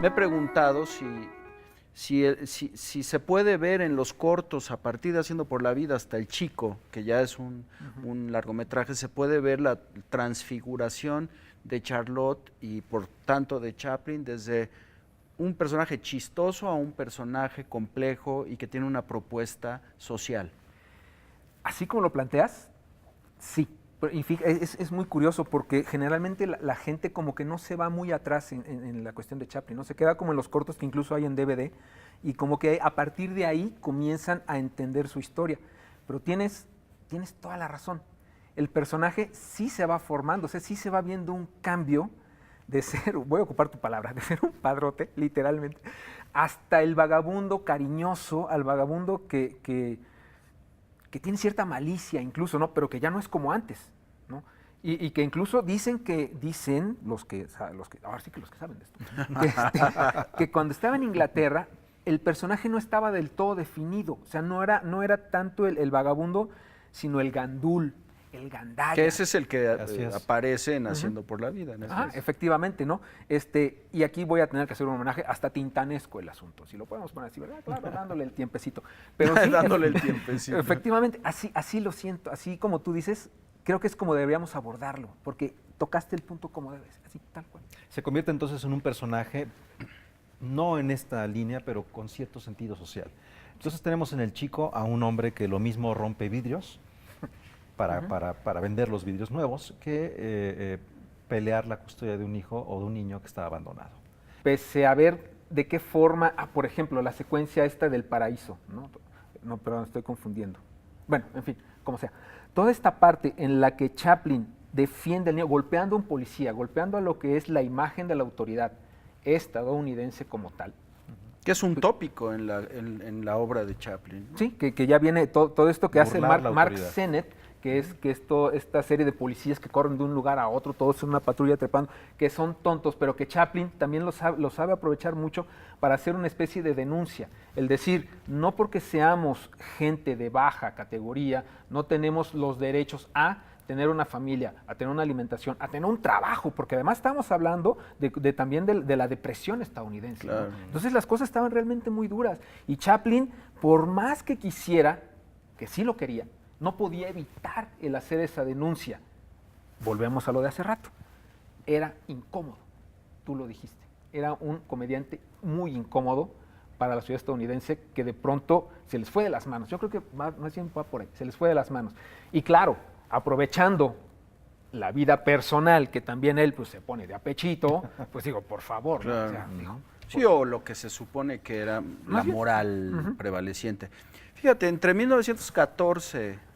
Me he preguntado si se puede ver en los cortos, a partir de Haciendo por la Vida hasta El Chico, que ya es un largometraje, se puede ver la transfiguración de Charlotte y por tanto de Chaplin desde un personaje chistoso a un personaje complejo y que tiene una propuesta social. Así como lo planteas, sí. Y es muy curioso porque generalmente la gente como que no se va muy atrás en la cuestión de Chaplin, ¿no? Se queda como en los cortos que incluso hay en DVD y como que a partir de ahí comienzan a entender su historia. Pero tienes toda la razón. El personaje sí se va formando, o sea, sí se va viendo un cambio de ser, voy a ocupar tu palabra, de ser un padrote, literalmente, hasta el vagabundo cariñoso, al vagabundo que tiene cierta malicia incluso, ¿no? Pero que ya no es como antes, ¿no? Y que incluso dicen los que ahora sí que los que saben de esto, que cuando estaba en Inglaterra, el personaje no estaba del todo definido, o sea, no era tanto el vagabundo, sino el gandul, el gandalla. Que ese es el que aparece en Haciendo por la Vida. Efectivamente, ¿no? Y aquí voy a tener que hacer un homenaje hasta tintanesco el asunto, si lo podemos poner así, ¿verdad? Claro, dándole el tiempecito. Pero sí, dándole el tiempecito. Efectivamente, así lo siento, así como tú dices, creo que es como deberíamos abordarlo, porque tocaste el punto como debes, así, tal cual. Se convierte entonces en un personaje, no en esta línea, pero con cierto sentido social. Entonces tenemos en El Chico a un hombre que lo mismo rompe vidrios, para vender los vidrios nuevos que pelear la custodia de un hijo o de un niño que está abandonado. Pese a ver de qué forma, por ejemplo, la secuencia esta del paraíso, no, perdón, estoy confundiendo. Bueno, en fin, como sea. Toda esta parte en la que Chaplin defiende al niño, golpeando a un policía, golpeando a lo que es la imagen de la autoridad estadounidense como tal. Que es un tópico en la obra de Chaplin, ¿no? Sí, que ya viene todo esto que hace Mark Sennett, que es esta serie de policías que corren de un lugar a otro, todos en una patrulla trepando, que son tontos, pero que Chaplin también lo sabe aprovechar mucho para hacer una especie de denuncia. El decir, no porque seamos gente de baja categoría, no tenemos los derechos a tener una familia, a tener una alimentación, a tener un trabajo, porque además estamos hablando también de la depresión estadounidense. Claro. ¿No? Entonces las cosas estaban realmente muy duras. Y Chaplin, por más que quisiera, que sí lo quería, no podía evitar el hacer esa denuncia. Volvemos a lo de hace rato. Era incómodo, tú lo dijiste. Era un comediante muy incómodo para la sociedad estadounidense que de pronto se les fue de las manos. Yo creo que más bien va por ahí, se les fue de las manos. Y claro, aprovechando la vida personal, que también él pues se pone de apechito, pues digo, por favor. Claro. ¿No? O sea, digo, sí, o lo que se supone que era la moral prevaleciente. Fíjate, entre 1914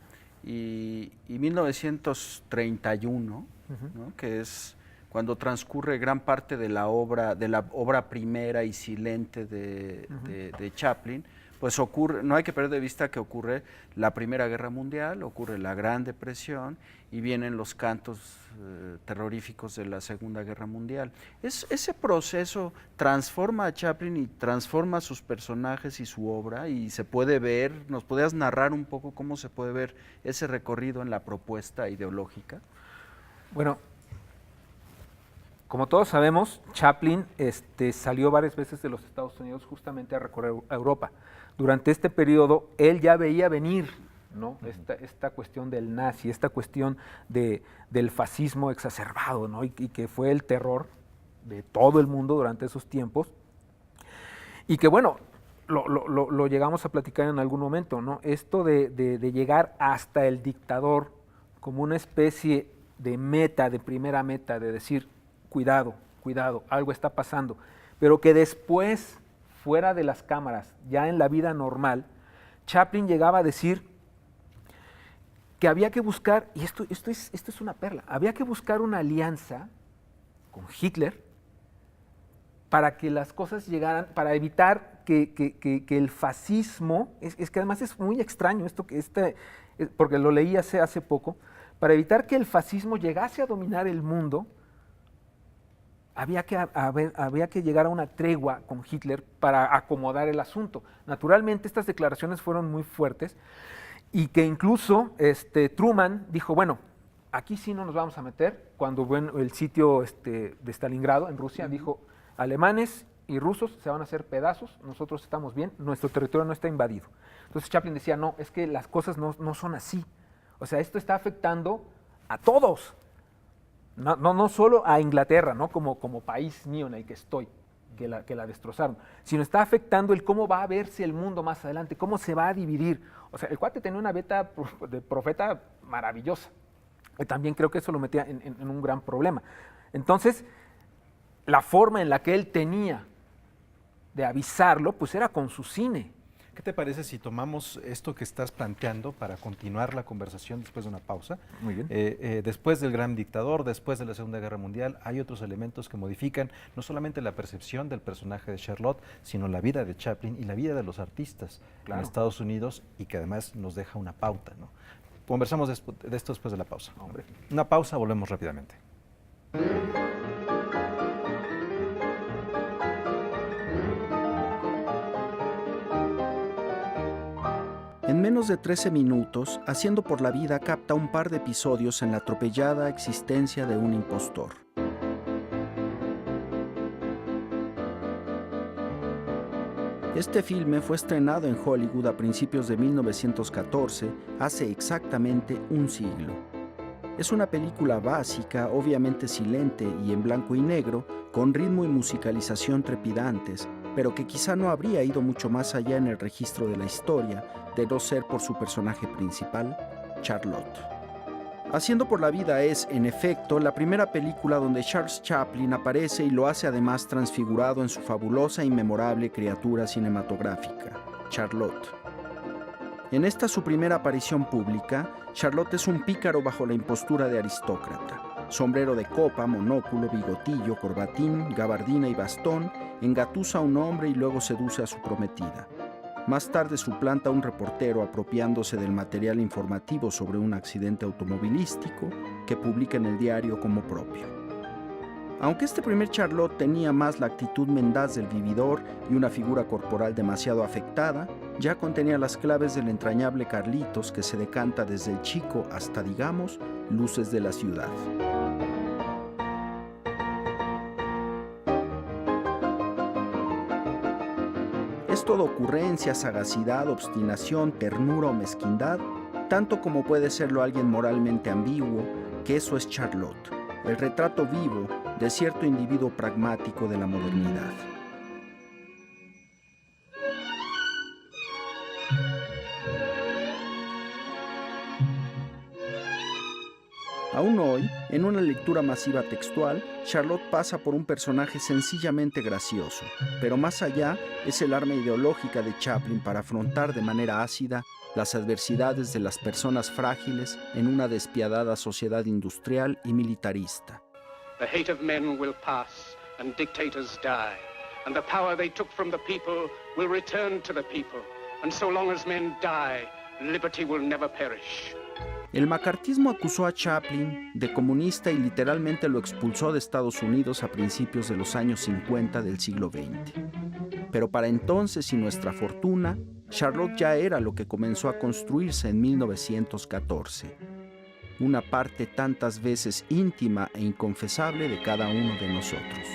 y 1931, ¿no? Que es cuando transcurre gran parte de la obra primera y silente de Chaplin, pues ocurre, no hay que perder de vista que ocurre la Primera Guerra Mundial, ocurre la Gran Depresión y vienen los cantos terroríficos de la Segunda Guerra Mundial. Ese proceso transforma a Chaplin y transforma a sus personajes y su obra, y se puede ver, ¿nos podrías narrar un poco cómo se puede ver ese recorrido en la propuesta ideológica? Bueno, como todos sabemos, Chaplin salió varias veces de los Estados Unidos justamente a recorrer Europa. Durante este periodo, él ya veía venir, ¿no? Esta cuestión del nazi, esta cuestión del fascismo exacerbado, ¿no? Y que fue el terror de todo el mundo durante esos tiempos. Y que, bueno, lo llegamos a platicar en algún momento, ¿no? Esto de llegar hasta el dictador como una especie de meta, de primera meta, de decir, cuidado, algo está pasando, pero que después, fuera de las cámaras, ya en la vida normal, Chaplin llegaba a decir que había que buscar, y esto es una perla, había que buscar una alianza con Hitler para que las cosas llegaran, para evitar que el fascismo, es que además es muy extraño esto, porque lo leí hace poco, para evitar que el fascismo llegase a dominar el mundo, había que llegar a una tregua con Hitler para acomodar el asunto. Naturalmente, estas declaraciones fueron muy fuertes y que incluso Truman dijo, bueno, aquí sí no nos vamos a meter. Cuando el sitio de Stalingrado, en Rusia, dijo, alemanes y rusos se van a hacer pedazos, nosotros estamos bien, nuestro territorio no está invadido. Entonces Chaplin decía, no, es que las cosas no son así. O sea, esto está afectando a todos, no solo a Inglaterra, ¿no? como país mío en el que estoy, que la destrozaron, sino está afectando el cómo va a verse el mundo más adelante, cómo se va a dividir. O sea, el cuate tenía una beta de profeta maravillosa, y también creo que eso lo metía en un gran problema. Entonces, la forma en la que él tenía de avisarlo, pues era con su cine. ¿Qué te parece si tomamos esto que estás planteando para continuar la conversación después de una pausa? Muy bien. Después del Gran Dictador, después de la Segunda Guerra Mundial, hay otros elementos que modifican no solamente la percepción del personaje de Charlotte, sino la vida de Chaplin y la vida de los artistas en Estados Unidos, y que además nos deja una pauta, ¿no? Conversamos de esto después de la pausa. Hombre. Una pausa, volvemos rápidamente. En menos de 13 minutos, Haciendo por la Vida capta un par de episodios en la atropellada existencia de un impostor. Este filme fue estrenado en Hollywood a principios de 1914, hace exactamente un siglo. Es una película básica, obviamente silente y en blanco y negro, con ritmo y musicalización trepidantes, pero que quizá no habría ido mucho más allá en el registro de la historia, de no ser por su personaje principal, Charlotte. Haciendo por la Vida es, en efecto, la primera película donde Charles Chaplin aparece y lo hace además transfigurado en su fabulosa y memorable criatura cinematográfica, Charlotte. En esta su primera aparición pública, Charlotte es un pícaro bajo la impostura de aristócrata. Sombrero de copa, monóculo, bigotillo, corbatín, gabardina y bastón, engatusa a un hombre y luego seduce a su prometida. Más tarde suplanta a un reportero apropiándose del material informativo sobre un accidente automovilístico que publica en el diario como propio. Aunque este primer Charlotte tenía más la actitud mendaz del vividor y una figura corporal demasiado afectada, ya contenía las claves del entrañable Carlitos que se decanta desde el chico hasta, digamos, Luces de la Ciudad. Es todo ocurrencia, sagacidad, obstinación, ternura o mezquindad, tanto como puede serlo alguien moralmente ambiguo, que eso es Charlotte, el retrato vivo de cierto individuo pragmático de la modernidad. Aún hoy, en una lectura masiva textual, Charlotte pasa por un personaje sencillamente gracioso, pero más allá es el arma ideológica de Chaplin para afrontar de manera ácida las adversidades de las personas frágiles en una despiadada sociedad industrial y militarista. The hate of men will pass and dictators die, and the power they took from the people will return to the people, and so long as men die, liberty will never perish. El macartismo acusó a Chaplin de comunista y literalmente lo expulsó de Estados Unidos a principios de los años 50 del siglo XX. Pero para entonces y nuestra fortuna, Charlotte ya era lo que comenzó a construirse en 1914. Una parte tantas veces íntima e inconfesable de cada uno de nosotros.